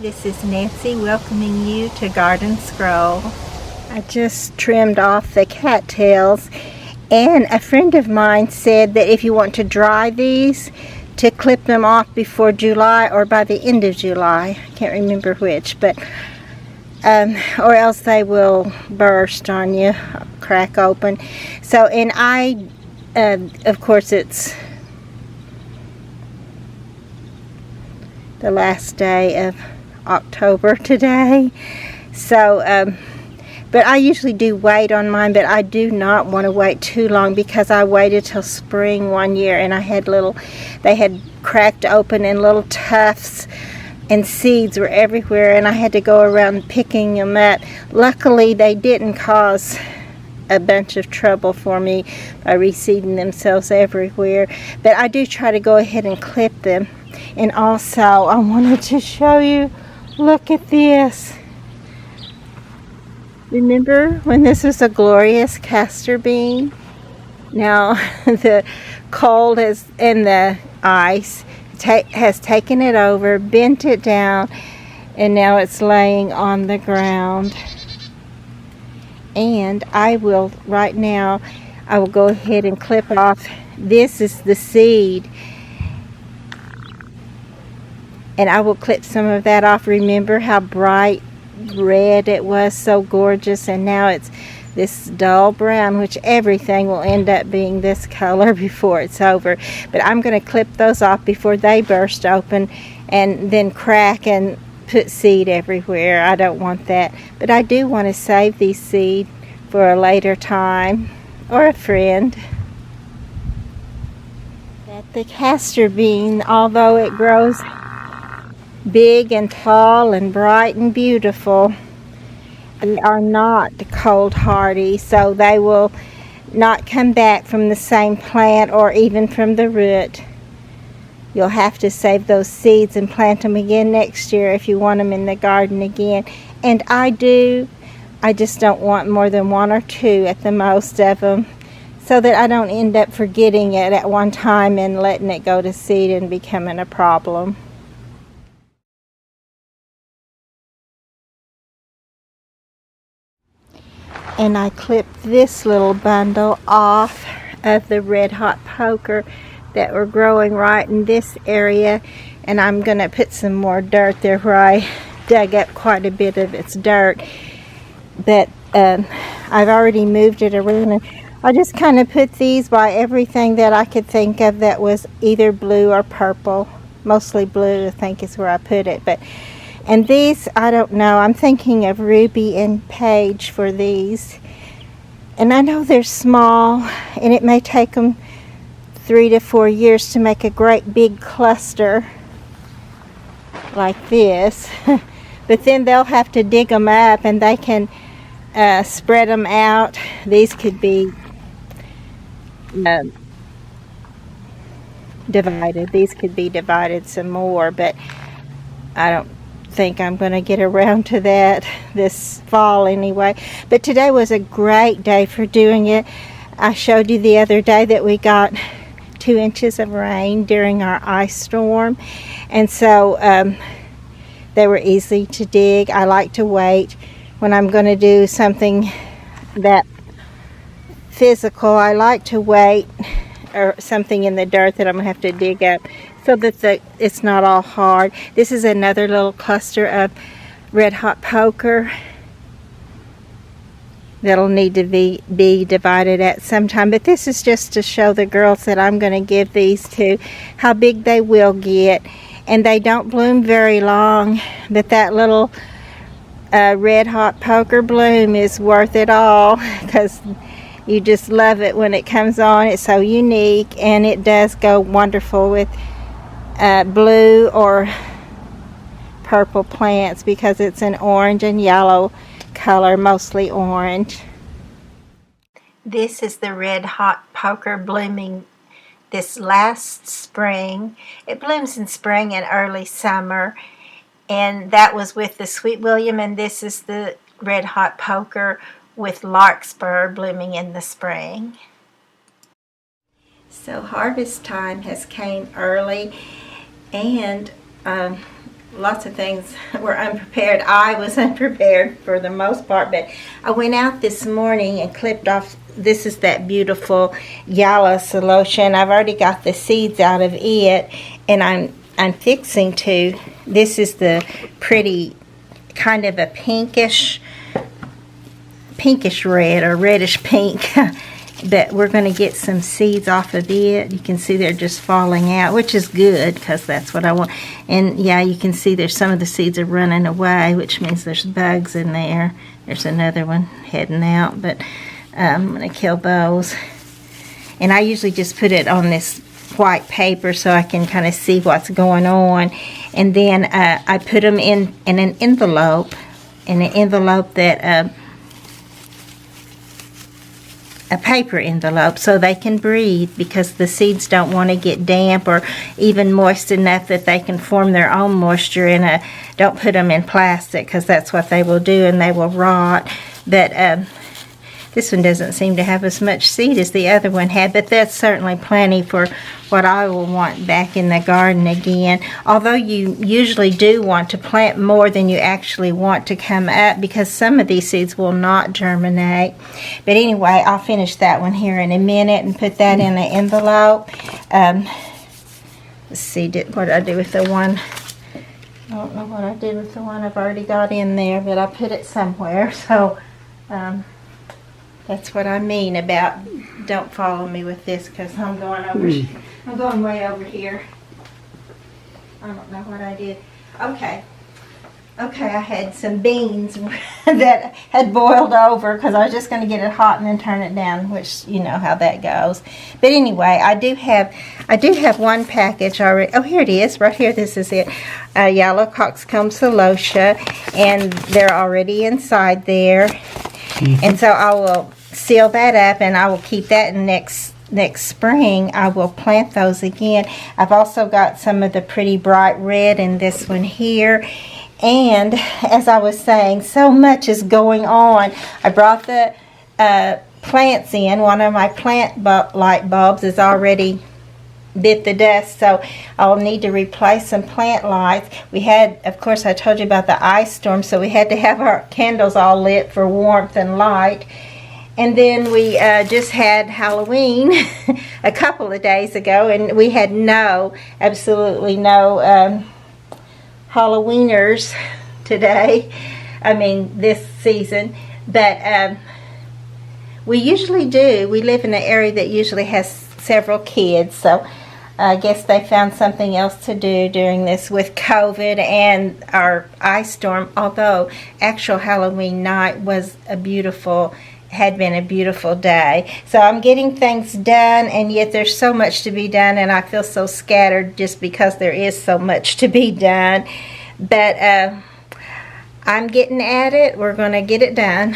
This is Nancy welcoming you to Garden Scroll. I just trimmed off the cattails, and a friend of mine said that if you want to dry these, to clip them off before July or by the end of July. I can't remember which, but or else they will burst on you, crack open. So, and I, of course, it's the last day of October today, so but I usually do wait on mine, but I do not want to wait too long, because I waited till spring one year and I had they had cracked open and little tufts and seeds were everywhere, and I had to go around picking them up. Luckily they didn't cause a bunch of trouble for me by reseeding themselves everywhere, but I do try to go ahead and clip them. And also I wanted to show you, look at this. Remember when this was a glorious castor bean? Now the cold and the ice has taken it over, bent it down, and now it's laying on the ground. And right now I will go ahead and clip off. This is the seed, and I will clip some of that off. Remember how bright red it was, so gorgeous, and now it's this dull brown, which everything will end up being this color before it's over. But I'm going to clip those off before they burst open and then crack and put seed everywhere. I don't want that, but I do want to save these seed for a later time or a friend. That the castor bean, although it grows big and tall and bright and beautiful, they are not cold hardy, so they will not come back from the same plant or even from the root. You'll have to save those seeds and plant them again next year if you want them in the garden again. And I do. I just don't want more than one or two at the most of them, so that I don't end up forgetting it at one time and letting it go to seed and becoming a problem. And I clipped this little bundle off of the red hot poker that were growing right in this area, and I'm going to put some more dirt there where I dug up quite a bit of its dirt, but I've already moved it around, and I just kind of put these by everything that I could think of that was either blue or purple. Mostly blue, I think, is where I put it. And these, I don't know, I'm thinking of Ruby and Paige for these. And I know they're small, and it may take them 3 to 4 years to make a great big cluster like this. But then they'll have to dig them up, and they can spread them out. These could be divided. These could be divided some more, but I don't think I'm going to get around to that this fall anyway. But today was a great day for doing it. I showed you the other day that we got 2 inches of rain during our ice storm, and so they were easy to dig. I like to wait when I'm going to do something that physical. I like to wait, or something in the dirt that I'm going to have to dig up, so that it's not all hard. This is another little cluster of red hot poker that'll need to be divided at some time. But this is just to show the girls that I'm going to give these to how big they will get. And they don't bloom very long, but that little red hot poker bloom is worth it all, because you just love it when it comes on. It's so unique, and it does go wonderful with blue or purple plants, because it's an orange and yellow color, mostly orange. This is the red hot poker blooming this last spring. It blooms in spring and early summer, and that was with the Sweet William, and this is the red hot poker with larkspur blooming in the spring. So harvest time has came early, and lots of things were unprepared. I was unprepared for the most part, but I went out this morning and clipped off. This is that beautiful yellow solution. I've already got the seeds out of it, and I'm fixing to. This is the pretty kind of a pinkish red or reddish pink. But we're going to get some seeds off of it. You can see they're just falling out, which is good because that's what I want. And yeah, you can see there's some of the seeds are running away, which means there's bugs in there. There's another one heading out, but I'm going to kill those. And I usually just put it on this white paper so I can kind of see what's going on. And then I put them in an envelope, that a paper envelope, so they can breathe, because the seeds don't want to get damp or even moist enough that they can form their own moisture. Don't put them in plastic, because that's what they will do, and they will rot. But this one doesn't seem to have as much seed as the other one had, but that's certainly plenty for what I will want back in the garden again. Although you usually do want to plant more than you actually want to come up, because some of these seeds will not germinate. But anyway, I'll finish that one here in a minute and put that in an envelope. Let's see, what did I do with the one? I don't know what I did with the one I've already got in there, but I put it somewhere. So that's what I mean about don't follow me with this, because I'm going way over here. I don't know what I did. Okay, I had some beans that had boiled over, because I was just going to get it hot and then turn it down, which you know how that goes. But anyway, I do have one package already. Oh, here it is, right here. This is it. Yellow coxcomb celosia, and they're already inside there. And so I will seal that up, and I will keep that in next spring. I will plant those again. I've also got some of the pretty bright red in this one here. And as I was saying, so much is going on. I brought the plants in. One of my plant light bulbs is already bit the dust, so I'll need to replace some plant lights. We had, of course, I told you about the ice storm, so we had to have our candles all lit for warmth and light. And then we just had Halloween a couple of days ago, and we had absolutely no Halloweeners today. I mean, this season. But we usually do. We live in an area that usually has several kids, so I guess they found something else to do during this with COVID and our ice storm, although actual Halloween night had been a beautiful day. So I'm getting things done, and yet there's so much to be done, and I feel so scattered just because there is so much to be done. But I'm getting at it. We're going to get it done.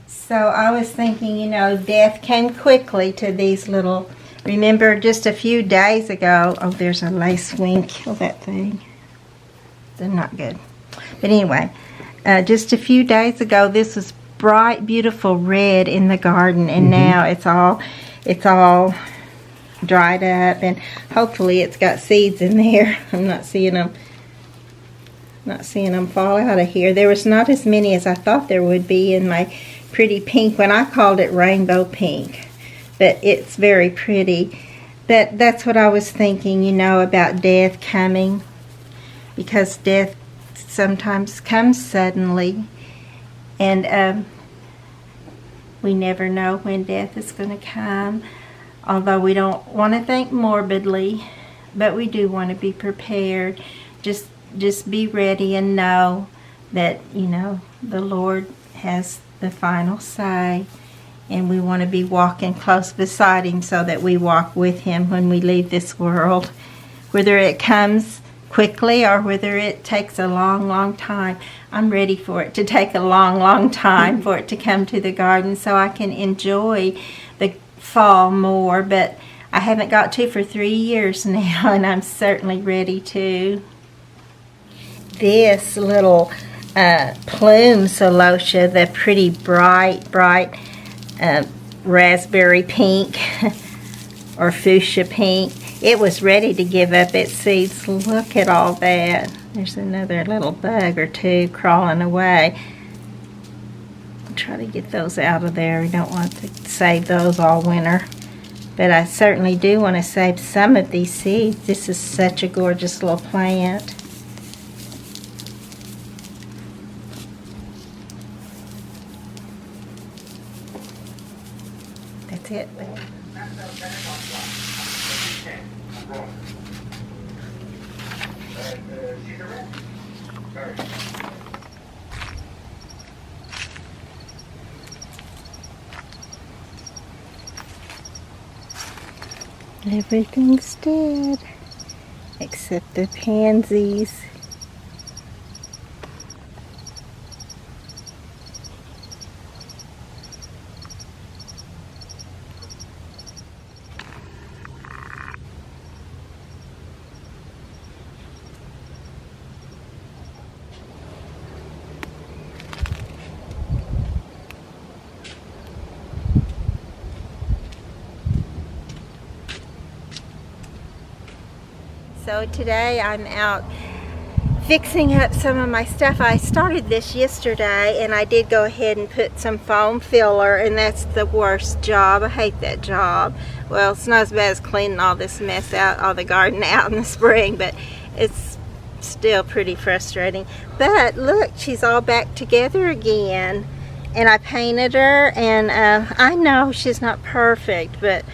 So I was thinking, death came quickly to these little. Remember just a few days ago, oh, there's a lace wing. Kill that thing. They're not good. But anyway, just a few days ago, this was bright, beautiful red in the garden, and now it's all dried up, and hopefully it's got seeds in there. I'm not seeing them fall out of here. There was not as many as I thought there would be in my pretty pink one. I called it rainbow pink, but it's very pretty. But that's what I was thinking, about death coming, because death sometimes comes suddenly, and we never know when death is going to come, although we don't want to think morbidly, but we do want to be prepared. Just be ready and know that, the Lord has the final say, and we want to be walking close beside Him so that we walk with Him when we leave this world, whether it comes quickly or whether it takes a long, long time. I'm ready for it to take a long, long time for it to come to the garden so I can enjoy the fall more, but I haven't got to for 3 years now, and I'm certainly ready to. This little plume celosia, the pretty bright raspberry pink or fuchsia pink, it was ready to give up its seeds. Look at all that. There's another little bug or two crawling away. Try to get those out of there. We don't want to save those all winter. But I certainly do want to save some of these seeds. This is such a gorgeous little plant. That's it. Everything's dead except the pansies. So today I'm out fixing up some of my stuff. I started this yesterday and I did go ahead and put some foam filler, and that's the worst job. I hate that job. Well, it's not as bad as cleaning all this mess out, all the garden out in the spring, but it's still pretty frustrating. But look, she's all back together again, and I painted her, and I know she's not perfect, but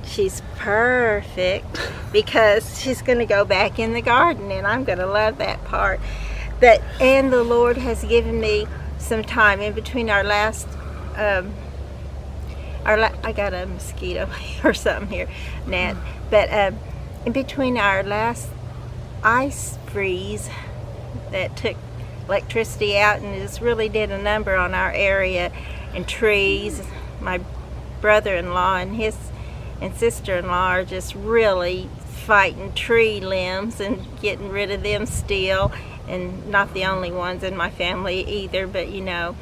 she's perfect because she's going to go back in the garden, and I'm going to love that part. And the Lord has given me some time in between our last I got a mosquito or something here, Nat. But in between our last ice freeze that took electricity out and just really did a number on our area and trees, my brother-in-law and his and sister-in-law are just really fighting tree limbs and getting rid of them still, and not the only ones in my family either, but you know.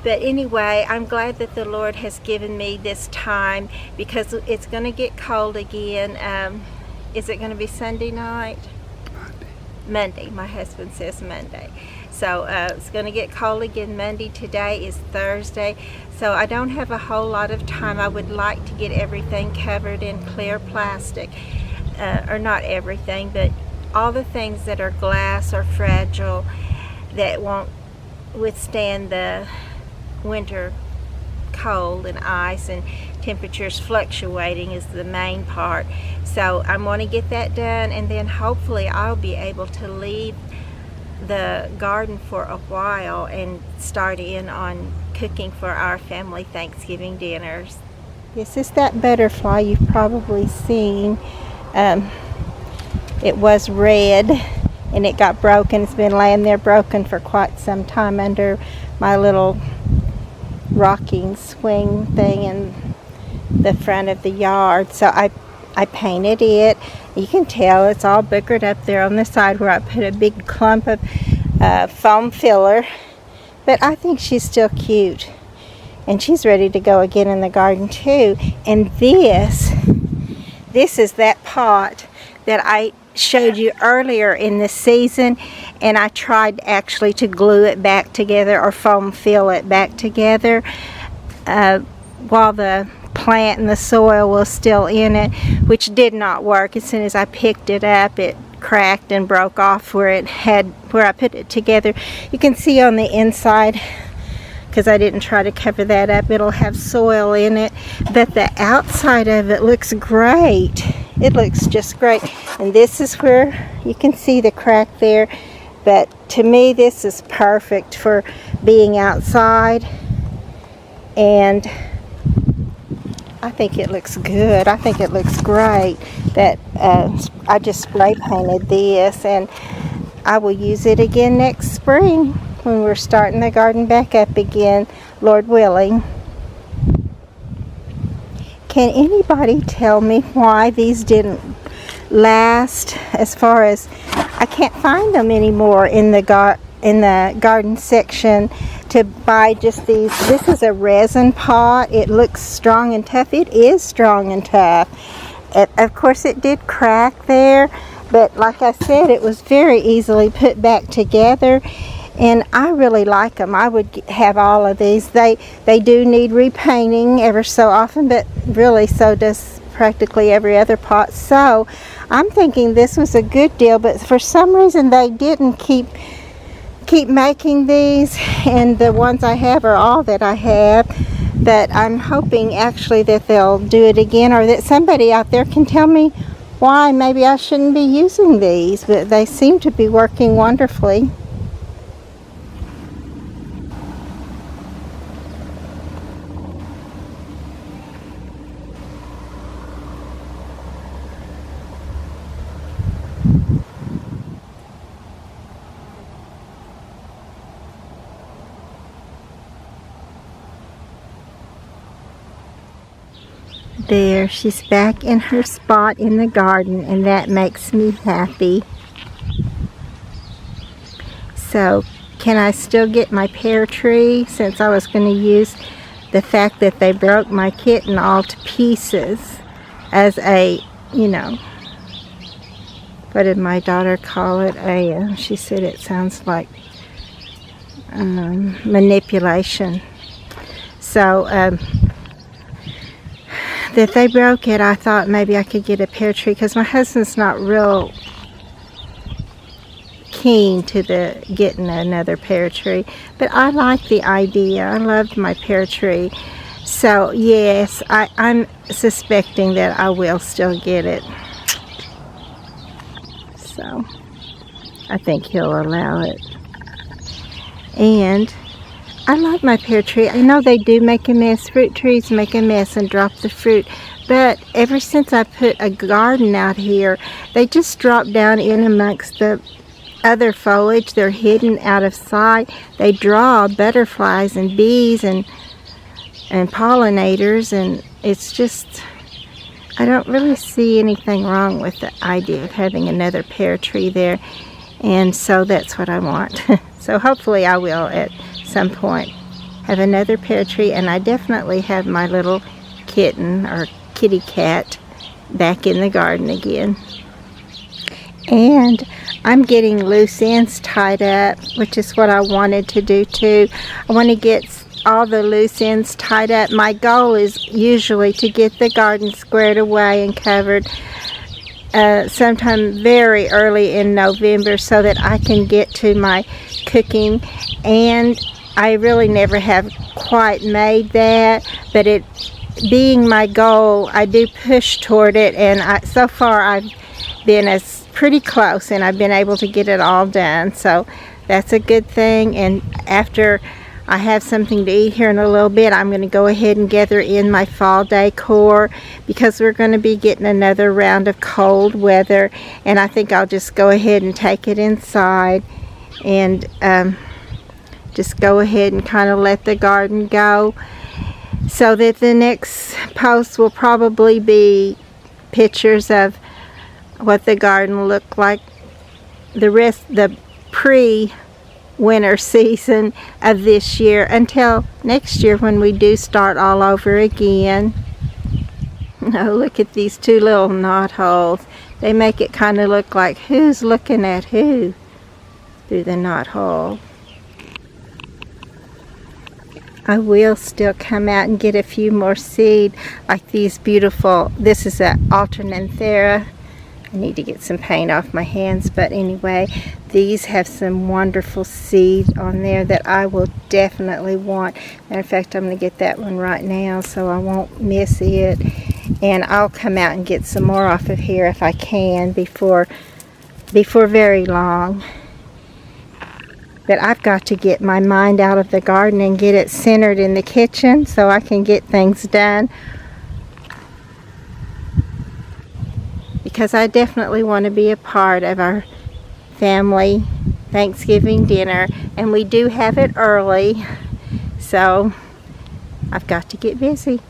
But anyway, I'm glad that the Lord has given me this time because it's going to get cold again. Is it going to be Sunday night? Monday. My husband says Monday. So it's going to get cold again Monday. Today is Thursday. So I don't have a whole lot of time. I would like to get everything covered in clear plastic. Or not everything, but all the things that are glass or fragile that won't withstand the winter cold and ice and temperatures fluctuating is the main part. So I want to get that done, and then hopefully I'll be able to leave the garden for a while and start in on cooking for our family Thanksgiving dinners. This is that butterfly you've probably seen. It was red and it got broken. It's been laying there broken for quite some time under my little rocking swing thing in the front of the yard. So I painted it. You can tell it's all boogered up there on the side where I put a big clump of foam filler. But I think she's still cute. And she's ready to go again in the garden too. And this is that pot that I showed you earlier in the season, and I tried actually to glue it back together or foam fill it back together while the plant and the soil was still in it, which did not work. As soon as I picked it up, it cracked and broke off where I put it together. You can see on the inside, because I didn't try to cover that up, it'll have soil in it, but the outside of it looks great. It looks just great. And this is where you can see the crack there, but to me this is perfect for being outside, and I think it looks good. I think it looks great that I just spray painted this, and I will use it again next spring when we're starting the garden back up again, Lord willing. Can anybody tell me why these didn't last? As far as I can't find them anymore in the garden section to buy just these. This is a resin pot. It looks strong and tough. It is strong and tough. Of course it did crack there, But like I said, it was very easily put back together, and I really like them. I would have all of these. They do need repainting ever so often, but really so does practically every other pot. So I'm thinking this was a good deal, but for some reason they didn't keep making these, and the ones I have are all that I have. But I'm hoping actually that they'll do it again, or that somebody out there can tell me why maybe I shouldn't be using these, but they seem to be working wonderfully. There, she's back in her spot in the garden, and that makes me happy. So, can I still get my pear tree, since I was going to use the fact that they broke my kitten all to pieces as a, what did my daughter call it? She said it sounds like manipulation. So, that they broke it, I thought maybe I could get a pear tree, because my husband's not real keen to getting another pear tree, but I like the idea. I loved my pear tree. So yes, I'm suspecting that I will still get it. So I think he'll allow it. And I like my pear tree. I know they do make a mess. Fruit trees make a mess and drop the fruit. But ever since I put a garden out here, they just drop down in amongst the other foliage. They're hidden out of sight. They draw butterflies and bees and pollinators, and it's just, I don't really see anything wrong with the idea of having another pear tree there. And so that's what I want. So hopefully I will at some point have another pear tree, and I definitely have my little kitten or kitty cat back in the garden again. And I'm getting loose ends tied up, which is what I wanted to do too. I want to get all the loose ends tied up. My goal is usually to get the garden squared away and covered sometime very early in November, so that I can get to my cooking. And I really never have quite made that, but it being my goal, I do push toward it, and so far I've been pretty close, and I've been able to get it all done, so that's a good thing. And after I have something to eat here in a little bit, I'm going to go ahead and gather in my fall decor, because we're going to be getting another round of cold weather, and I think I'll just go ahead and take it inside and just go ahead and kind of let the garden go, so that the next post will probably be pictures of what the garden looked like the pre-winter season of this year, until next year when we do start all over again. Oh, look at these two little knot holes. They make it kind of look like who's looking at who through the knot hole. I will still come out and get a few more seed, like these beautiful, this is an alternanthera. I need to get some paint off my hands, but anyway, these have some wonderful seed on there that I will definitely want. Matter of fact, I'm going to get that one right now so I won't miss it. And I'll come out and get some more off of here if I can before very long. But I've got to get my mind out of the garden and get it centered in the kitchen so I can get things done. Because I definitely want to be a part of our family Thanksgiving dinner. And we do have it early. So I've got to get busy.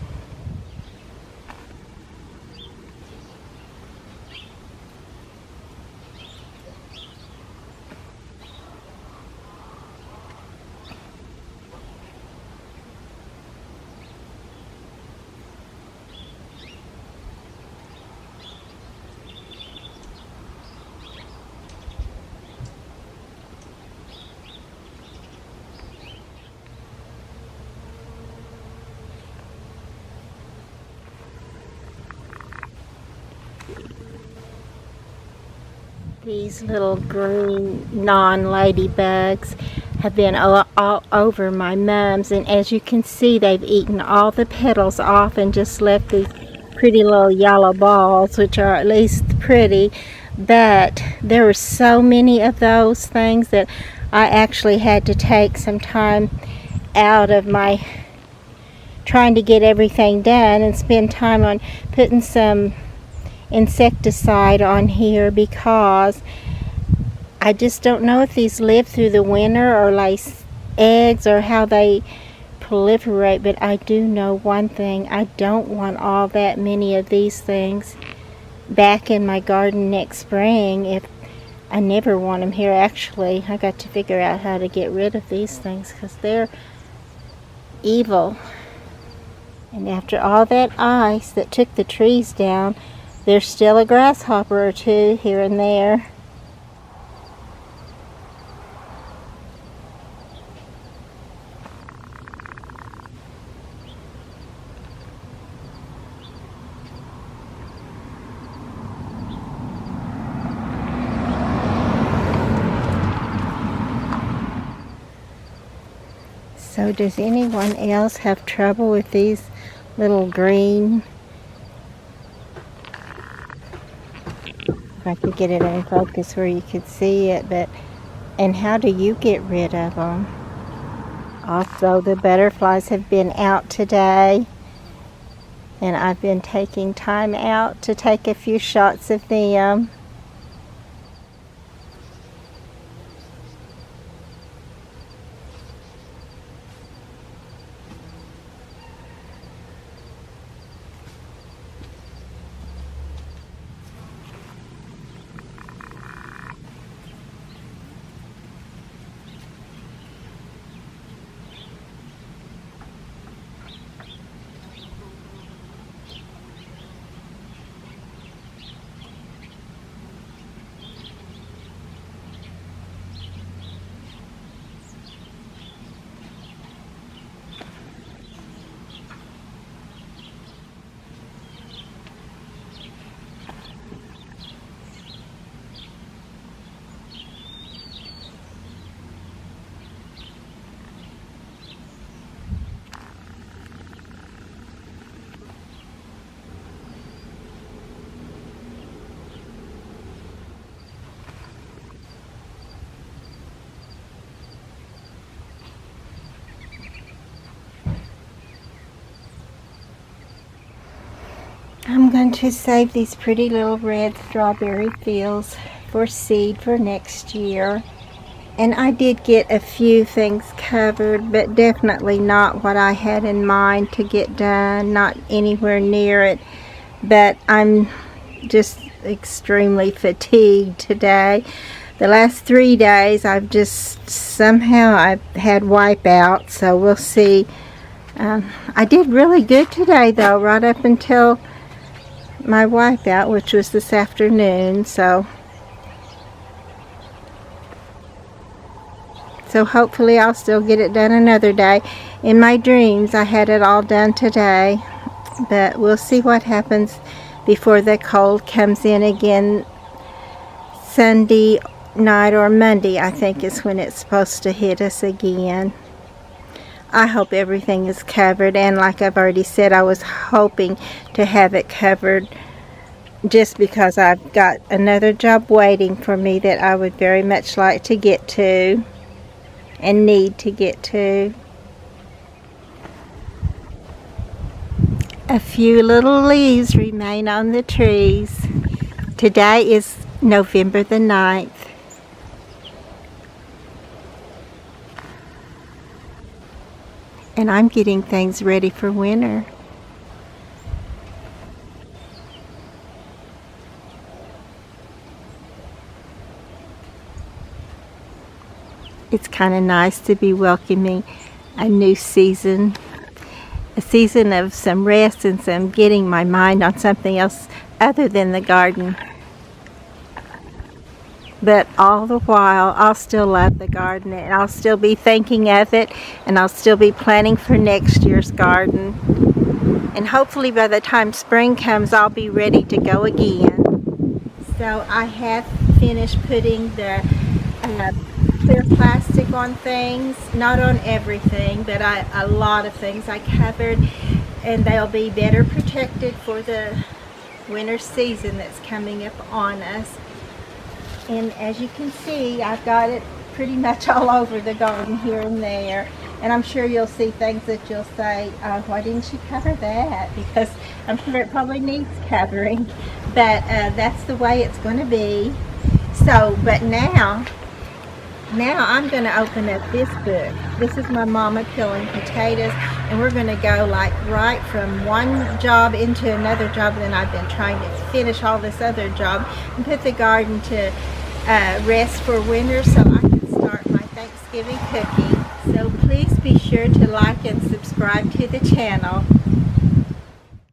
These little green non-ladybugs have been all over my mums, and as you can see, they've eaten all the petals off and just left these pretty little yellow balls, which are at least pretty. But there were so many of those things that I actually had to take some time out of my trying to get everything done and spend time on putting some insecticide on here, because I just don't know if these live through the winter or lay eggs or how they proliferate. But I do know one thing: I don't want all that many of these things back in my garden next spring. If I never want them here. Actually, I got to figure out how to get rid of these things because they're evil. And after all that ice that took the trees down, there's still a grasshopper or two here and there. So does anyone else have trouble with these little green? If I could get it in focus where you could see it, and how do you get rid of them? Also, the butterflies have been out today, and I've been taking time out to take a few shots of them. I'm going to save these pretty little red strawberry fields for seed for next year. And I did get a few things covered, but definitely not what I had in mind to get done, not anywhere near it. But I'm just extremely fatigued today. The last 3 days I've had wipeout, so we'll see. I did really good today though, right up until my wipeout, which was this afternoon. So hopefully I'll still get it done another day. In my dreams I had it all done today, but we'll see what happens before the cold comes in again. Sunday night or Monday, I think, is when it's supposed to hit us again. I hope everything is covered, and like I've already said, I was hoping to have it covered just because I've got another job waiting for me that I would very much like to get to and need to get to. A few little leaves remain on the trees. Today is November the 9th. And I'm getting things ready for winter. It's kind of nice to be welcoming a new season, a season of some rest and some getting my mind on something else other than the garden. But all the while, I'll still love the garden, and I'll still be thinking of it, and I'll still be planning for next year's garden. And hopefully by the time spring comes, I'll be ready to go again. So I have finished putting the clear plastic on things, not on everything, but a lot of things I covered, and they'll be better protected for the winter season that's coming up on us. And as you can see, I've got it pretty much all over the garden here and there. And I'm sure you'll see things that you'll say, why didn't you cover that? Because I'm sure it probably needs covering. But that's the way it's going to be. So, but now I'm going to open up this book. This is my Mama Peeling Potatoes, and we're going to go like right from one job into another job. And then I've been trying to finish all this other job and put the garden to rest for winter so I can start my Thanksgiving cooking. So please be sure to like and subscribe to the channel.